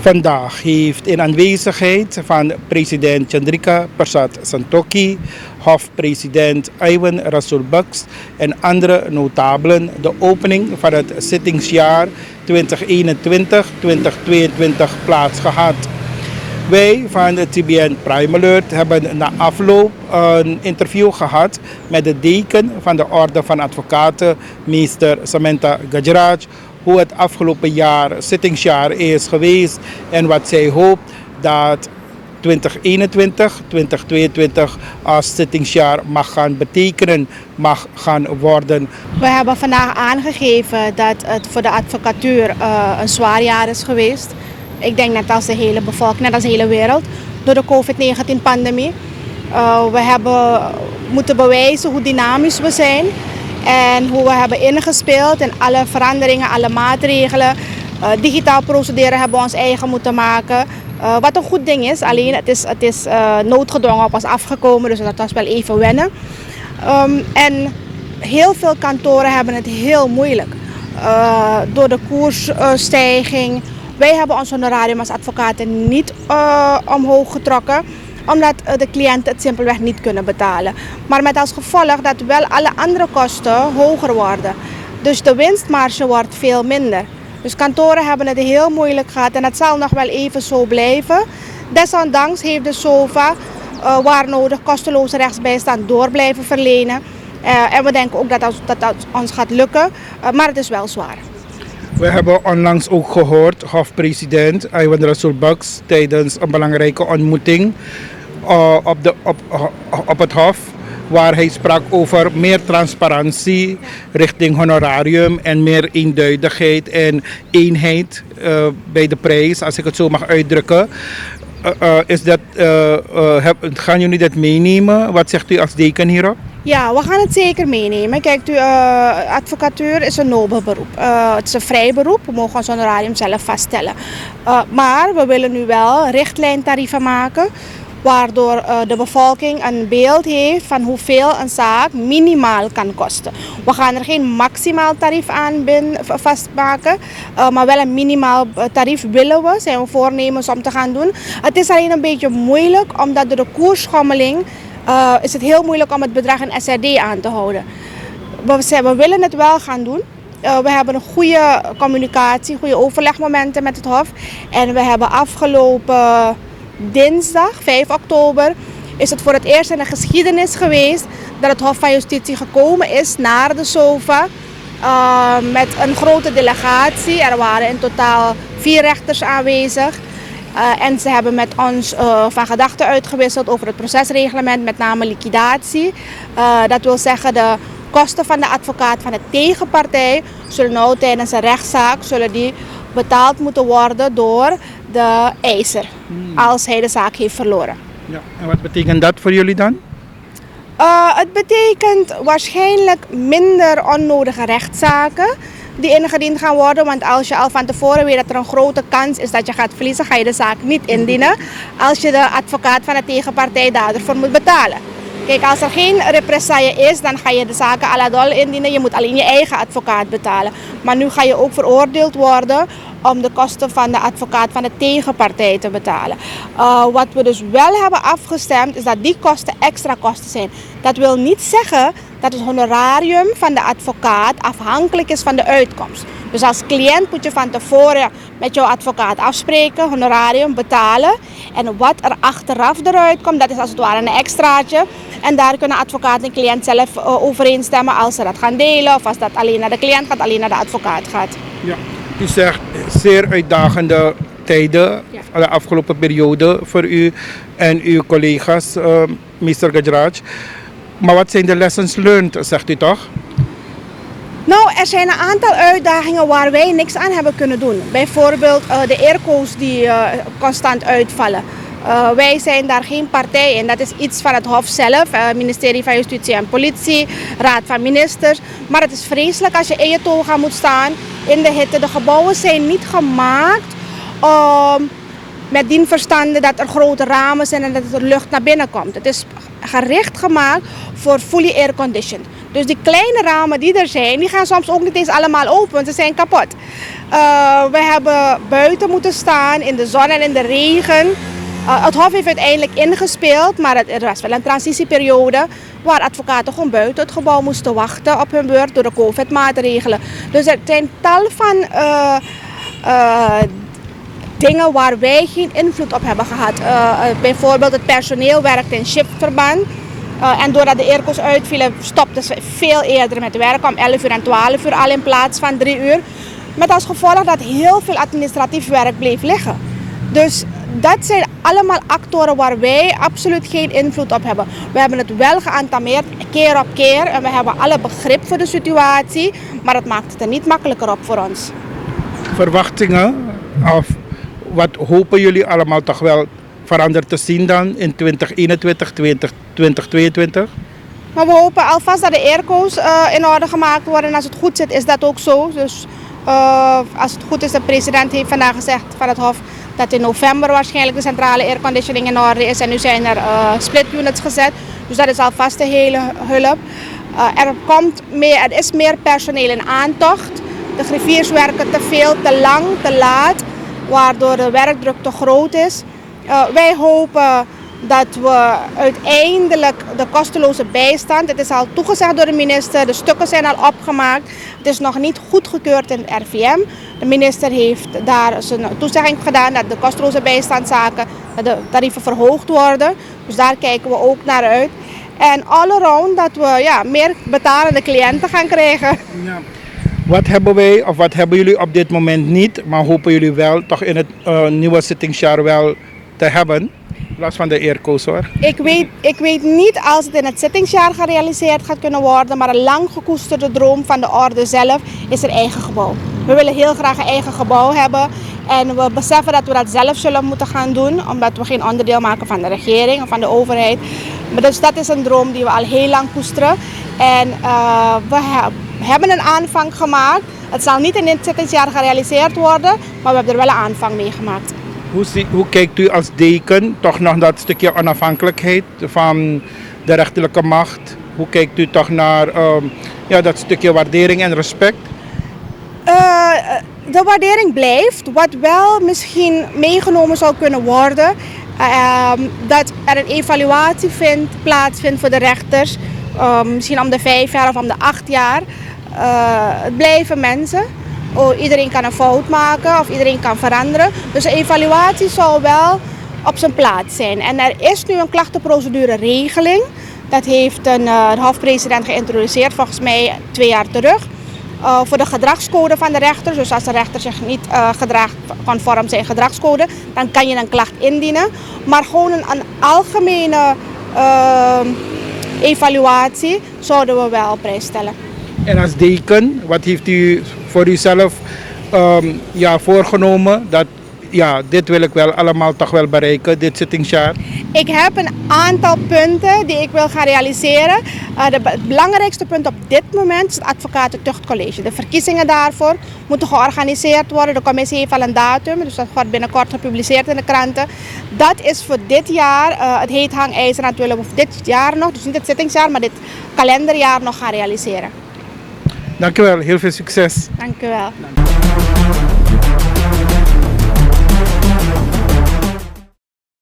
Vandaag heeft in aanwezigheid van president Chandrika Persat Santokhi, hofpresident Iwan Rasool Bucks en andere notabelen de opening van het zittingsjaar 2021-2022 plaatsgehad. Wij van de TBN Prime Alert hebben na afloop een interview gehad met de deken van de Orde van Advocaten, meester Samantha Gajraj, hoe het afgelopen zittingsjaar is geweest en wat zij hoopt dat 2021-2022 als zittingsjaar mag gaan betekenen, mag gaan worden. We hebben vandaag aangegeven dat het voor de advocatuur een zwaar jaar is geweest. Ik denk net als de hele bevolking, net als de hele wereld, door de COVID-19-pandemie. We hebben moeten bewijzen hoe dynamisch we zijn en hoe we hebben ingespeeld in alle veranderingen, alle maatregelen. Digitaal procederen hebben we ons eigen moeten maken. Wat een goed ding is, alleen het is noodgedwongen op ons afgekomen, dus dat was wel even wennen. En heel veel kantoren hebben het heel moeilijk door de koersstijging. Wij hebben ons honorarium als advocaten niet omhoog getrokken, omdat de cliënten het simpelweg niet kunnen betalen. Maar met als gevolg dat wel alle andere kosten hoger worden. Dus de winstmarge wordt veel minder. Dus kantoren hebben het heel moeilijk gehad en dat zal nog wel even zo blijven. Desondanks heeft de SOVA waar nodig kosteloze rechtsbijstand door blijven verlenen. En we denken ook dat ons gaat lukken, maar het is wel zwaar. We hebben onlangs ook gehoord, hofpresident Iwan Rasool Bucks tijdens een belangrijke ontmoeting op het hof, waar hij sprak over meer transparantie richting honorarium en meer eenduidigheid en eenheid bij de prijs, als ik het zo mag uitdrukken. Gaan jullie dat meenemen? Wat zegt u als deken hierop? Ja, we gaan het zeker meenemen. Kijk, advocatuur is een nobel beroep. Het is een vrij beroep. We mogen ons honorarium zelf vaststellen. Maar we willen nu wel richtlijntarieven maken, waardoor de bevolking een beeld heeft van hoeveel een zaak minimaal kan kosten. We gaan er geen maximaal tarief aan vastmaken, maar wel een minimaal tarief zijn we voornemens om te gaan doen. Het is alleen een beetje moeilijk, omdat door de koersschommeling is het heel moeilijk om het bedrag in SRD aan te houden. We willen het wel gaan doen. We hebben een goede communicatie, goede overlegmomenten met het Hof. En we hebben afgelopen dinsdag, 5 oktober, is het voor het eerst in de geschiedenis geweest dat het Hof van Justitie gekomen is naar de SOVA met een grote delegatie. Er waren in totaal 4 rechters aanwezig. En ze hebben met ons van gedachten uitgewisseld over het procesreglement, met name liquidatie. Dat wil zeggen, de kosten van de advocaat van de tegenpartij zullen nou tijdens een rechtszaak betaald moeten worden door de eiser, als hij de zaak heeft verloren. Ja, en wat betekent dat voor jullie dan? Het betekent waarschijnlijk minder onnodige rechtszaken die ingediend gaan worden. Want als je al van tevoren weet dat er een grote kans is dat je gaat verliezen, ga je de zaak niet indienen als je de advocaat van de tegenpartij daarvoor moet betalen. Kijk, als er geen represaille is, dan ga je de zaken à la dol indienen. Je moet alleen je eigen advocaat betalen. Maar nu ga je ook veroordeeld worden om de kosten van de advocaat van de tegenpartij te betalen. Wat we dus wel hebben afgestemd, is dat die kosten extra kosten zijn. Dat wil niet zeggen dat het honorarium van de advocaat afhankelijk is van de uitkomst. Dus als cliënt moet je van tevoren met jouw advocaat afspreken, honorarium betalen. En wat er achteraf eruit komt, dat is als het ware een extraatje. En daar kunnen advocaat en cliënt zelf overeenstemmen als ze dat gaan delen. Of als dat alleen naar de cliënt gaat, alleen naar de advocaat gaat. Ja, u zegt zeer uitdagende tijden, de afgelopen periode voor u en uw collega's, meester Gajraj. Maar wat zijn de lessons learned, zegt u toch? Nou, er zijn een aantal uitdagingen waar wij niks aan hebben kunnen doen. Bijvoorbeeld de airco's die constant uitvallen. Wij zijn daar geen partij in. Dat is iets van het Hof zelf, ministerie van Justitie en Politie, Raad van Ministers. Maar het is vreselijk als je in je toga moet staan in de hitte. De gebouwen zijn niet gemaakt met dien verstande dat er grote ramen zijn en dat er lucht naar binnen komt. Het is gericht gemaakt voor fully airconditioned. Dus die kleine ramen die er zijn, die gaan soms ook niet eens allemaal open, want ze zijn kapot. We hebben buiten moeten staan in de zon en in de regen. Het Hof heeft uiteindelijk ingespeeld, maar er was wel een transitieperiode waar advocaten gewoon buiten het gebouw moesten wachten op hun beurt door de COVID-maatregelen. Dus er zijn tal van dingen waar wij geen invloed op hebben gehad. Bijvoorbeeld het personeel werkt in shiftverband. En doordat de airco's uitvielen, stopten ze veel eerder met werken, om 11 uur en 12 uur al in plaats van 3 uur. Met als gevolg dat heel veel administratief werk bleef liggen. Dus dat zijn allemaal actoren waar wij absoluut geen invloed op hebben. We hebben het wel geëntameerd, keer op keer. En we hebben alle begrip voor de situatie. Maar het maakt het er niet makkelijker op voor ons. Verwachtingen, of wat hopen jullie allemaal toch wel veranderd te zien dan in 2021, 2022? Maar we hopen alvast dat de airco's in orde gemaakt worden. En als het goed zit, is dat ook zo. Dus als het goed is, de president heeft vandaag gezegd van het Hof dat in november waarschijnlijk de centrale airconditioning in orde is. En nu zijn er split units gezet. Dus dat is alvast de hele hulp. Er is meer personeel in aantocht. De griffiers werken te veel, te lang, te laat, waardoor de werkdruk te groot is. Wij hopen dat we uiteindelijk de kosteloze bijstand, het is al toegezegd door de minister, de stukken zijn al opgemaakt. Het is nog niet goedgekeurd in het RVM. De minister heeft daar zijn toezegging gedaan dat de kosteloze bijstandszaken, dat de tarieven verhoogd worden. Dus daar kijken we ook naar uit. En all around dat we meer betalende cliënten gaan krijgen. Ja. Wat hebben wij of wat hebben jullie op dit moment niet, maar hopen jullie wel toch in het nieuwe zittingsjaar wel te hebben? Los van de airco's hoor. Ik weet niet als het in het zittingsjaar gerealiseerd gaat kunnen worden, maar een lang gekoesterde droom van de orde zelf is een eigen gebouw. We willen heel graag een eigen gebouw hebben en we beseffen dat we dat zelf zullen moeten gaan doen, omdat we geen onderdeel maken van de regering of van de overheid. Maar dus dat is een droom die we al heel lang koesteren en we hebben een aanvang gemaakt. Het zal niet in dit zittingsjaar gerealiseerd worden, maar we hebben er wel een aanvang mee gemaakt. Hoe kijkt u als deken toch nog dat stukje onafhankelijkheid van de rechterlijke macht? Hoe kijkt u toch naar dat stukje waardering en respect? De waardering blijft. Wat wel misschien meegenomen zou kunnen worden, dat er een evaluatie plaatsvindt voor de rechters. Misschien om de 5 jaar of om de 8 jaar. Het blijven mensen. Iedereen kan een fout maken of iedereen kan veranderen. Dus de evaluatie zou wel op zijn plaats zijn. En er is nu een klachtenprocedure regeling. Dat heeft de hofpresident geïntroduceerd volgens mij 2 jaar terug. Voor de gedragscode van de rechters. Dus als de rechter zich niet gedraagt conform zijn gedragscode, dan kan je een klacht indienen. Maar gewoon een algemene evaluatie zouden we wel op prijs stellen. En als deken, wat heeft u voor uzelf voorgenomen? Dat dit wil ik wel allemaal toch wel bereiken, dit zittingsjaar. Ik heb een aantal punten die ik wil gaan realiseren. Het belangrijkste punt op dit moment is het advocatentuchtcollege. De verkiezingen daarvoor moeten georganiseerd worden. De commissie heeft al een datum, dus dat wordt binnenkort gepubliceerd in de kranten. Dat is voor dit jaar, het heet hangijzer natuurlijk, of dit jaar nog, dus niet het zittingsjaar, maar dit kalenderjaar nog gaan realiseren. Dank u wel, heel veel succes. Dank u wel.